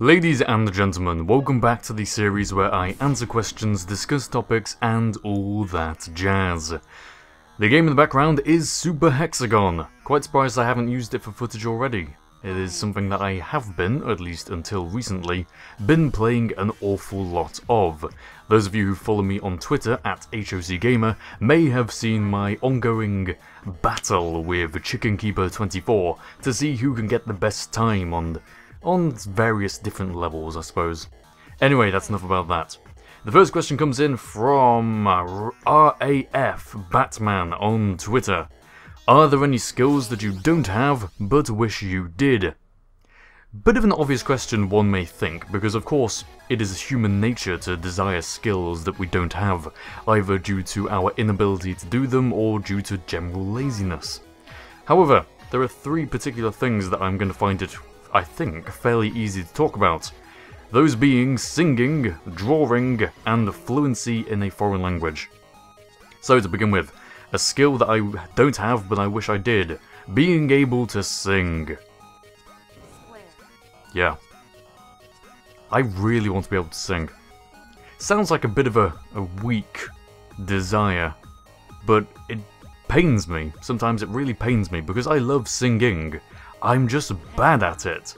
Ladies and gentlemen, welcome back to the series where I answer questions, discuss topics, and all that jazz. The game in the background is Super Hexagon. Quite surprised I haven't used it for footage already. It is something that I have been, at least until recently, been playing an awful lot of. Those of you who follow me on Twitter at HOCgamer may have seen my ongoing battle with Chicken Keeper 24 to see who can get the best time on various different levels, I suppose. Anyway, that's enough about that. The first question comes in from RAF Batman on Twitter. Are there any skills that you don't have, but wish you did? Bit of an obvious question, one may think, because of course it is human nature to desire skills that we don't have, either due to our inability to do them or due to general laziness. However, there are three particular things that I'm going to find it, I think, fairly easy to talk about. Those being singing, drawing, and fluency in a foreign language. So to begin with, a skill that I don't have but I wish I did. Being able to sing. Yeah. I really want to be able to sing. Sounds like a bit of a weak desire, but it pains me. Sometimes it really pains me because I love singing. I'm just bad at it.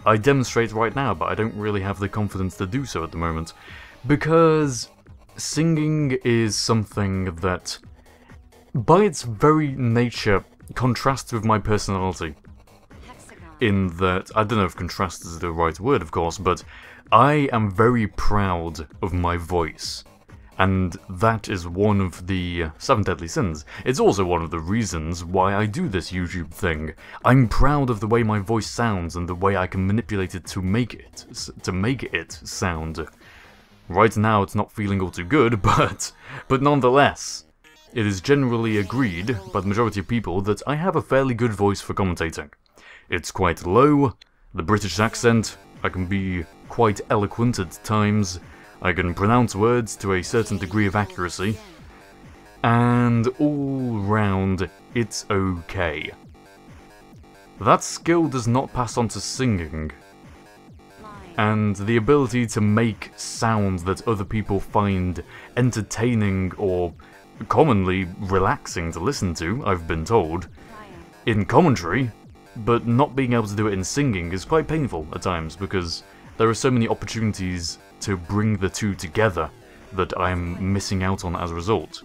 I demonstrate right now, but I don't really have the confidence to do so at the moment. Because singing is something that, by its very nature, contrasts with my personality. In that, I don't know if contrast is the right word, of course, but I am very proud of my voice. And that is one of the 7 deadly sins. It's also one of the reasons why I do this YouTube thing. I'm proud of the way my voice sounds and the way I can manipulate it to make it sound. Right now it's not feeling all too good, but nonetheless, it is generally agreed by the majority of people that I have a fairly good voice for commentating. It's quite low, the British accent, I can be quite eloquent at times, I can pronounce words to a certain degree of accuracy, and all round, it's okay. That skill does not pass on to singing, and the ability to make sounds that other people find entertaining or commonly relaxing to listen to, I've been told, in commentary, but not being able to do it in singing is quite painful at times, because there are so many opportunities to bring the two together that I'm missing out on as a result.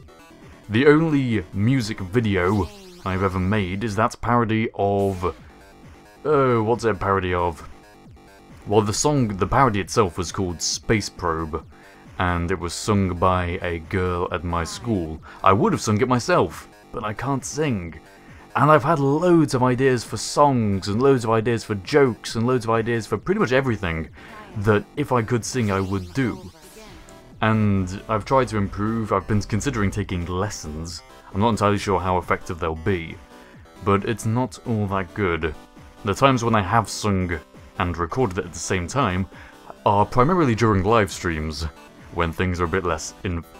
The only music video I've ever made is that parody of... Oh, what's it a parody of? Well, the parody itself was called Space Probe, and it was sung by a girl at my school. I would have sung it myself, but I can't sing. And I've had loads of ideas for songs, and loads of ideas for jokes, and loads of ideas for pretty much everything that if I could sing I would do. And I've tried to improve, I've been considering taking lessons. I'm not entirely sure how effective they'll be, but it's not all that good. The times when I have sung and recorded it at the same time are primarily during live streams, when things are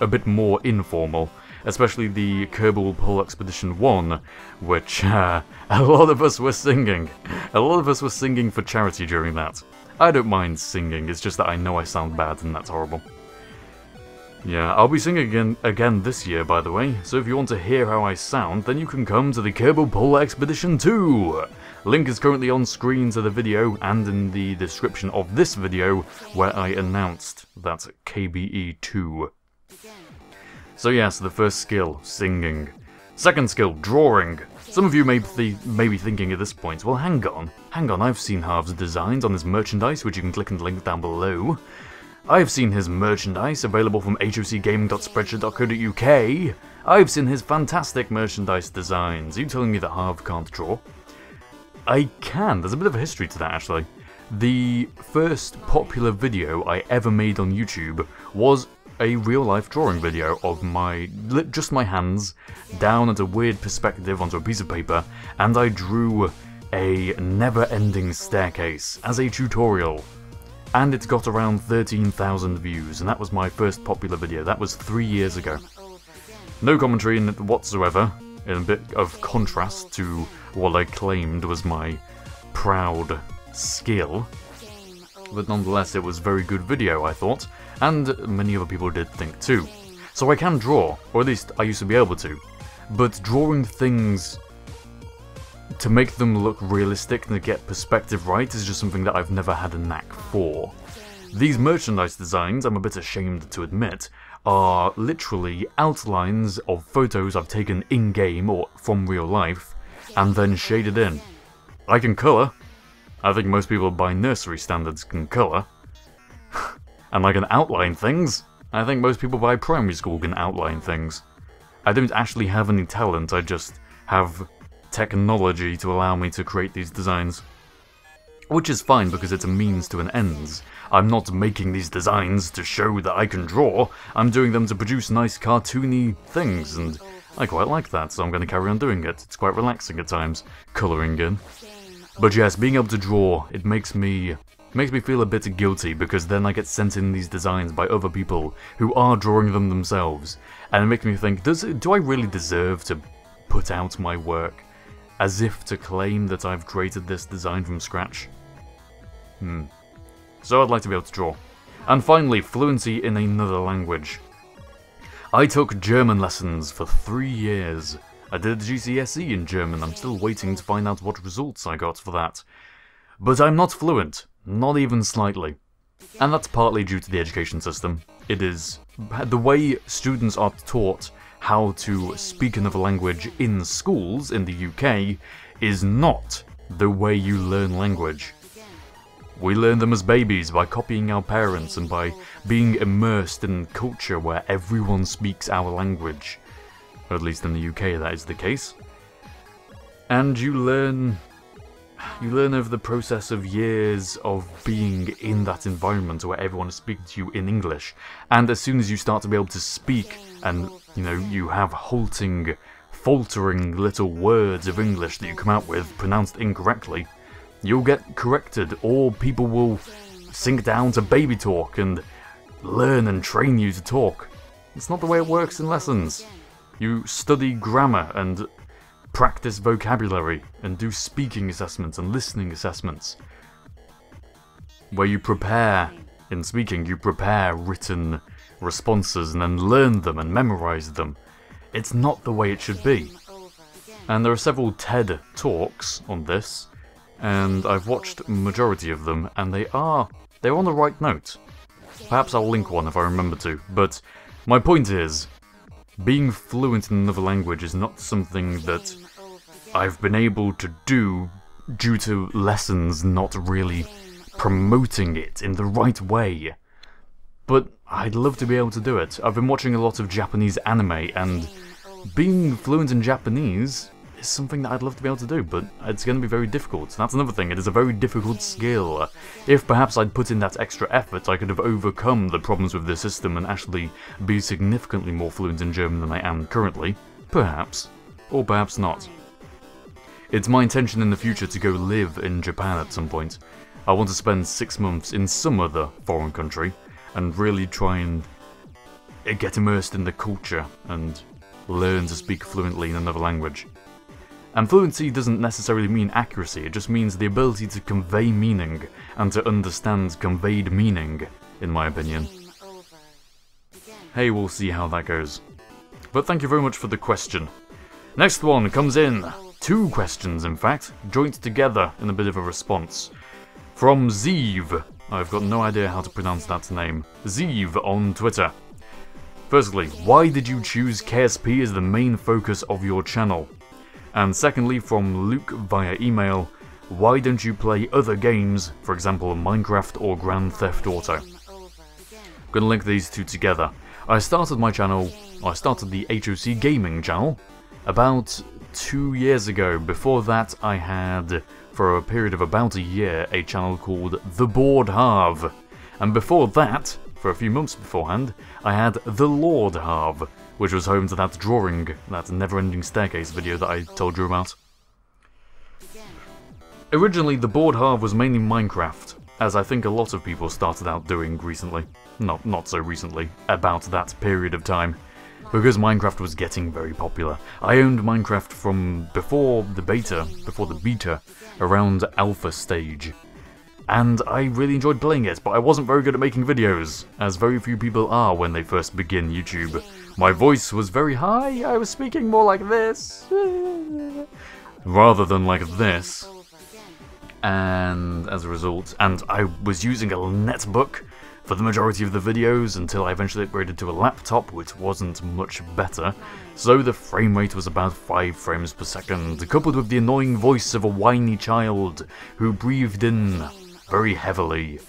a bit more informal. Especially the Kerbal Pole Expedition 1, which a lot of us were singing. A lot of us were singing for charity during that. I don't mind singing, it's just that I know I sound bad and that's horrible. Yeah, I'll be singing again this year, by the way, so if you want to hear how I sound, then you can come to the Kerbal Pole Expedition 2! Link is currently on screen to the video and in the description of this video where I announced that KBE 2. So yes, the first skill, singing. Second skill, drawing. Some of you may be thinking at this point, well hang on, I've seen Harv's designs on his merchandise, which you can click on the link down below. I've seen his merchandise, available from hocgaming.spreadshirt.co.uk. I've seen his fantastic merchandise designs. Are you telling me that Harv can't draw? I can, there's a bit of a history to that actually. The first popular video I ever made on YouTube was a real-life drawing video of just my hands down at a weird perspective onto a piece of paper, and I drew a never-ending staircase as a tutorial. And it got around 13,000 views, and that was my first popular video. That was 3 years ago. No commentary in it whatsoever, in a bit of contrast to what I claimed was my proud skill. but nonetheless it was a very good video, I thought, and many other people did think too. So I can draw, or at least I used to be able to, but drawing things to make them look realistic and to get perspective right is just something that I've never had a knack for. These merchandise designs, I'm a bit ashamed to admit, are literally outlines of photos I've taken in-game or from real life, and then shaded in. I can colour. I think most people by nursery standards can colour. And I can outline things. I think most people by primary school can outline things. I don't actually have any talent, I just have technology to allow me to create these designs. Which is fine because it's a means to an end. I'm not making these designs to show that I can draw, I'm doing them to produce nice cartoony things, and I quite like that, so I'm going to carry on doing it. It's quite relaxing at times, colouring in. But yes, being able to draw, it makes me feel a bit guilty, because then I get sent in these designs by other people who are drawing them themselves, and it makes me think, do I really deserve to put out my work as if to claim that I've created this design from scratch? So I'd like to be able to draw. And finally, fluency in another language. I took German lessons for 3 years. I did a GCSE in German, I'm still waiting to find out what results I got for that. But I'm not fluent, not even slightly. And that's partly due to the education system. It is the way students are taught how to speak another language in schools in the UK is not the way you learn language. We learn them as babies by copying our parents and by being immersed in culture where everyone speaks our language. Or at least in the UK that is the case. And you learn over the process of years of being in that environment where everyone is speaking to you in English. And as soon as you start to be able to speak and, you have halting, faltering little words of English that you come out with pronounced incorrectly, you'll get corrected, or people will sink down to baby talk and learn and train you to talk. It's not the way it works in lessons. You study grammar and practice vocabulary and do speaking assessments and listening assessments. Where you prepare, in speaking, you prepare written responses and then learn them and memorize them. It's not the way it should be. And there are several TED talks on this, and I've watched a majority of them, and they're on the right note. Perhaps I'll link one if I remember to, but my point is, being fluent in another language is not something that I've been able to do due to lessons not really promoting it in the right way. But I'd love to be able to do it. I've been watching a lot of Japanese anime, and being fluent in Japanese is something that I'd love to be able to do, but it's going to be very difficult. That's another thing, it is a very difficult skill. If perhaps I'd put in that extra effort, I could have overcome the problems with the system and actually be significantly more fluent in German than I am currently. Perhaps. Or perhaps not. It's my intention in the future to go live in Japan at some point. I want to spend 6 months in some other foreign country and really try and get immersed in the culture and learn to speak fluently in another language. And fluency doesn't necessarily mean accuracy, it just means the ability to convey meaning and to understand conveyed meaning, in my opinion. Hey, we'll see how that goes. But thank you very much for the question. Next one comes in. 2 questions, in fact, joined together in a bit of a response. From Zeev. I've got no idea how to pronounce that name. Zeev on Twitter. Firstly, why did you choose KSP as the main focus of your channel? And secondly, from Luke via email, why don't you play other games, for example Minecraft or Grand Theft Auto? I'm gonna link these 2 together. I started my channel, I started the HOCgaming channel, about 2 years ago. Before that I had, for a period of about a year, a channel called The Bored Harv. And before that, for a few months beforehand, I had The Lord Harv, which was home to that drawing, that never-ending staircase video that I told you about. Originally, The Bored Harv was mainly Minecraft, as I think a lot of people started out doing recently. Not so recently, about that period of time. Because Minecraft was getting very popular. I owned Minecraft from before the beta, around alpha stage. and I really enjoyed playing it, but I wasn't very good at making videos, as very few people are when they first begin YouTube. My voice was very high, I was speaking more like this, rather than like this, and as a result, and I was using a netbook for the majority of the videos until I eventually upgraded to a laptop, which wasn't much better, so the frame rate was about 5 frames per second, coupled with the annoying voice of a whiny child who breathed in very heavily.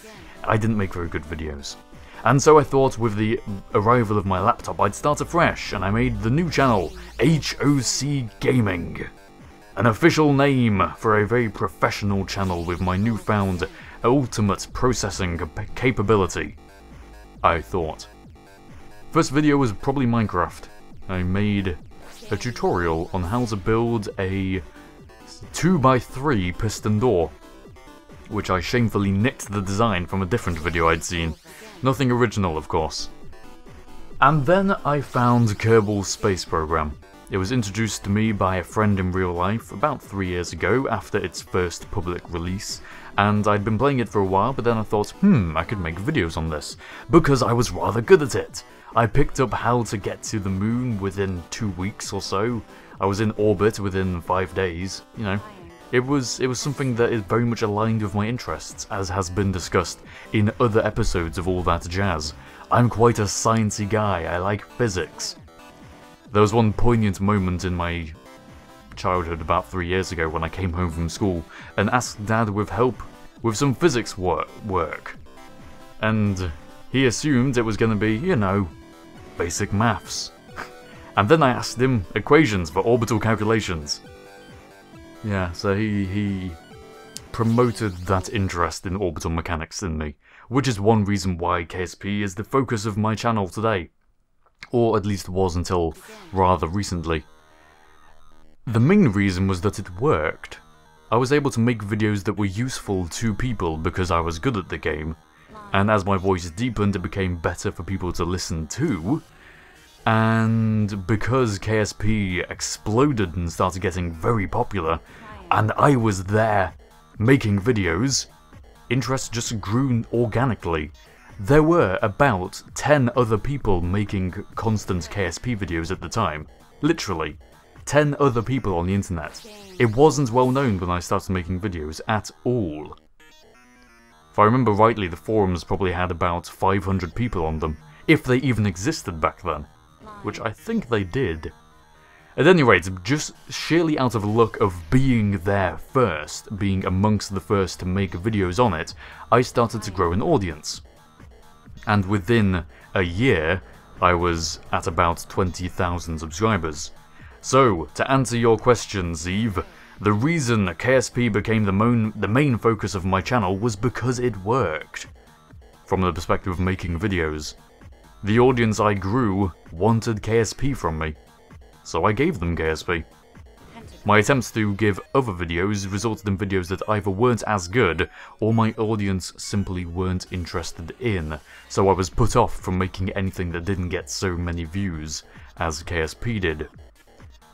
I didn't make very good videos. And so I thought with the arrival of my laptop I'd start afresh, and I made the new channel, HOCgaming. An official name for a very professional channel with my newfound ultimate processing capability, I thought. First video was probably Minecraft. I made a tutorial on how to build a 2x3 piston door, which I shamefully nicked the design from a different video I'd seen. Nothing original, of course. And then I found Kerbal Space Program. It was introduced to me by a friend in real life about 3 years ago after its first public release, and I'd been playing it for a while, but then I thought, I could make videos on this, because I was rather good at it. I picked up how to get to the moon within 2 weeks or so. I was in orbit within 5 days, you know. It was something that is very much aligned with my interests, as has been discussed in other episodes of All That Jazz. I'm quite a sciencey guy, I like physics. There was one poignant moment in my childhood about 3 years ago when I came home from school and asked Dad with help with some physics work. And he assumed it was going to be, you know, basic maths. And then I asked him equations for orbital calculations. Yeah, so he promoted that interest in orbital mechanics in me, which is one reason why KSP is the focus of my channel today. Or at least was until rather recently. The main reason was that it worked. I was able to make videos that were useful to people because I was good at the game, and as my voice deepened it became better for people to listen to, and because KSP exploded and started getting very popular, and I was there making videos, interest just grew organically. There were about 10 other people making constant KSP videos at the time. Literally. 10 other people on the internet. It wasn't well known when I started making videos at all. If I remember rightly, the forums probably had about 500 people on them, if they even existed back then. Which I think they did. At any rate, just sheerly out of luck of being there first, being amongst the first to make videos on it, I started to grow an audience. And within a year, I was at about 20,000 subscribers. So, to answer your question, Zeev, the reason KSP became the main focus of my channel was because it worked. From the perspective of making videos. The audience I grew wanted KSP from me, so I gave them KSP. My attempts to give other videos resulted in videos that either weren't as good, or my audience simply weren't interested in, so I was put off from making anything that didn't get so many views as KSP did.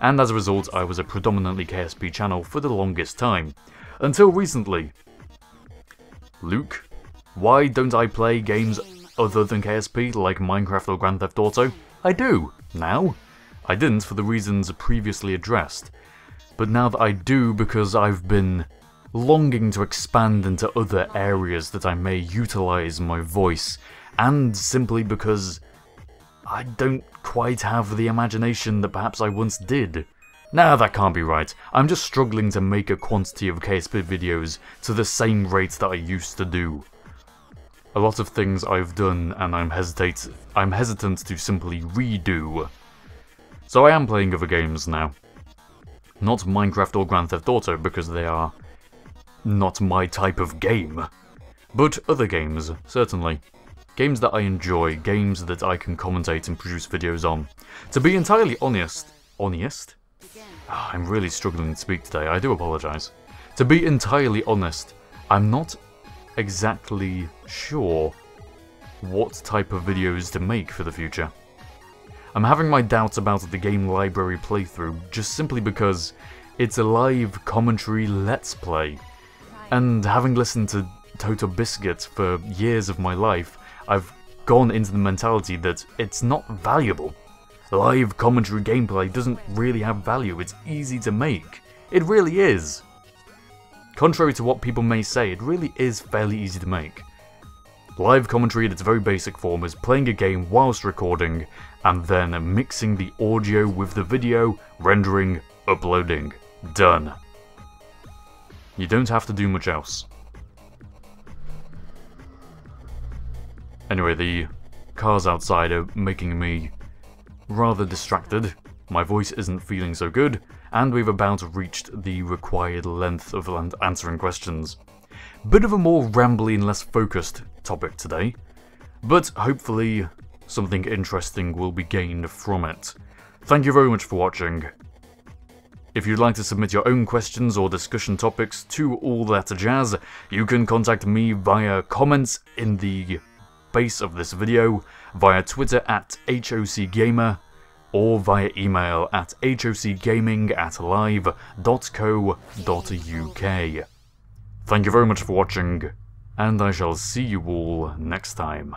And as a result, I was a predominantly KSP channel for the longest time, until recently. Luke, why don't I play games other than KSP, like Minecraft or Grand Theft Auto? I do, now. I didn't for the reasons previously addressed. But now that I do, because I've been longing to expand into other areas that I may utilize my voice, and simply because I don't quite have the imagination that perhaps I once did. Nah, that can't be right. I'm just struggling to make a quantity of KSP videos to the same rate that I used to do. A lot of things I've done and I'm hesitant to simply redo. So I am playing other games now. Not Minecraft or Grand Theft Auto because they are not my type of game. But other games, certainly. Games that I enjoy, games that I can commentate and produce videos on. To be entirely honest... Honest? I'm really struggling to speak today, I do apologise. To be entirely honest, I'm not exactly sure what type of videos to make for the future. I'm having my doubts about the game library playthrough just simply because it's a live commentary let's play. And having listened to total biscuit for years of my life, I've gone into the mentality that it's not valuable. Live commentary gameplay doesn't really have value, it's easy to make. It really is. Contrary to what people may say, it really is fairly easy to make. Live commentary in its very basic form is playing a game whilst recording, and then mixing the audio with the video, rendering, uploading. Done. You don't have to do much else. Anyway, the cars outside are making me rather distracted, my voice isn't feeling so good, and we've about reached the required length of answering questions. Bit of a more rambly and less focused topic today, but hopefully something interesting will be gained from it. Thank you very much for watching. If you'd like to submit your own questions or discussion topics to all that jazz, you can contact me via comments in the base of this video, via Twitter at HOCgamer, or via email at hocgaming@live.co.uk. Thank you very much for watching, and I shall see you all next time.